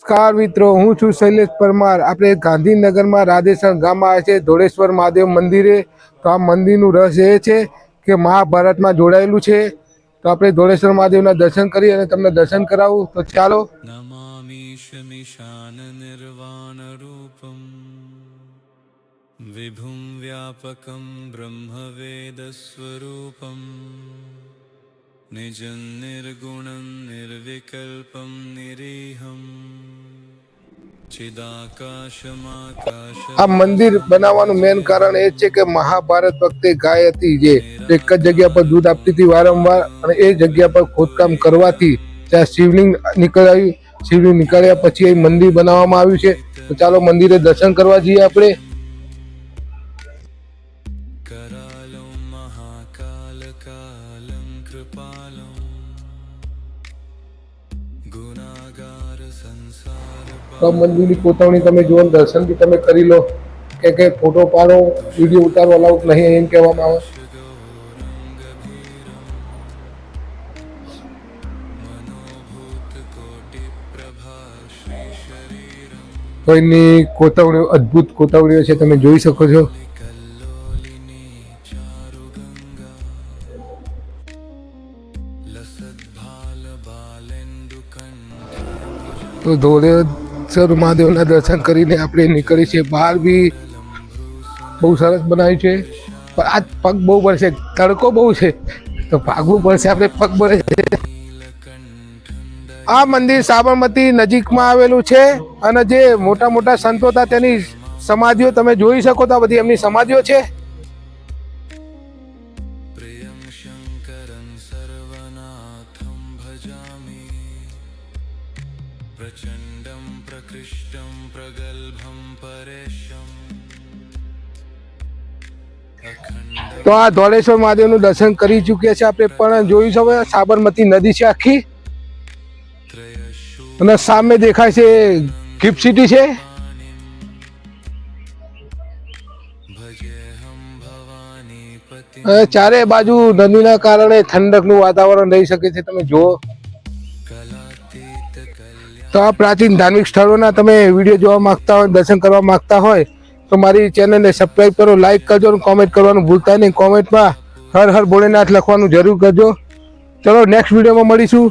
નમસ્કાર મિત્રો, હું છું શૈલેષ પરમાર। આપણે ગાંધીનગરમાં રાધેસણ ગામમાં આવે છે ધોળેશ્વર મહાદેવ મંદિરે। તો આ મંદિરનું રહસ્ય એ છે કે મહાભારતમાં જોડાયેલું છે। તો આપણે ધોળેશ્વર મહાદેવના દર્શન કરી અને તમને દર્શન કરાવું। તો ચાલો। નમામિ શમિશાન નિર્વાણ રૂપમ વિભુમ વ્યાપકમ બ્રહ્મ વેદ સ્વરૂપમ નિજં નિર્ગુણં નિર્વિકલ્પમ નિરીહમ ચિદાકાશમાકાશ। આ મંદિર બનાવવાનું મેન કારણ એ છે કે મહાભારત વખતે ગાય હતી જે એક જ જગ્યા પર દૂધ આપતી હતી વારંવાર, અને એ જગ્યા પર ખોદકામ કરવાથી ત્યાં શિવલિંગ નીકળાયું। શિવલિંગ નીકળ્યા પછી એ મંદિર બનાવવામાં આવ્યું છે। તો ચાલો મંદિરે દર્શન કરવા જઈએ આપણે। करालो महाकाल कालं कृपालं गुनागार संसार તો મંદિરની કોતરણી તમે જુઓ, દર્શન બી તમે કરી લો। કે ફોટો પાડો, વિડીયો ઉતારવા અલાઉડ નહીં એમ કહેવામાં આવે। गौरंगभीरं मनोभूत कोटि प्रभा श्री शरीरं તો એની કોતરણીઓ અદ્ભુત કોતરણીઓ છે, તમે જોઈ શકો છો। कल्लोलिनी चारुगंगा लसद्भाल बालेन्दुकण्ठ તો ધોળેશ્વર મહાદેવના દર્શન કરીને આપણે નીકળી છે બહાર। બી બહુ સરસ બનાવ્યું છે, પણ આજ પગ બહુ પડશે, તડકો બહુ છે તો ભાગવું પડશે, આપણે પગ ભરે છે। આ મંદિર સાબરમતી નજીકમાં આવેલું છે, અને જે મોટા મોટા સંતો હતા તેની સમાધિઓ તમે જોઈ શકો તો આ બધી એમની સમાધિઓ છે। प्रियं शङ्करं सर्वनाथं भजामि प्रचण्डं प्रकृष्टं प्रगल्भं परेशम् તો આ ધોળેશ્વર મહાદેવનું દર્શન કરી ચૂક્યા છે આપણે, પણ જોઈ શકો સાબરમતી નદી છે આખી, અને સામે દેખાય છે ગિફ્ટ સિટી છે। भजेऽहं भवानीपतिं અને ચારે બાજુ નદીના કારણે ઠંડકનું વાતાવરણ રહી શકે છે, તમે જુઓ। कलातीत कल्याण તો આ પ્રાચીન ધાર્મિક સ્થળોના તમે વિડીયો જોવા માંગતા હોય, દર્શન કરવા માંગતા હોય તો મારી ચેનલને સબસ્ક્રાઈબ કરો, લાઈક કરજો અને કોમેન્ટ કરવાનું ભૂલતા નહીં। કોમેન્ટમાં હર હર ભોળેનાથ લખવાનું જરૂર કરજો। ચલો નેક્સ્ટ વિડીયોમાં મળીશું।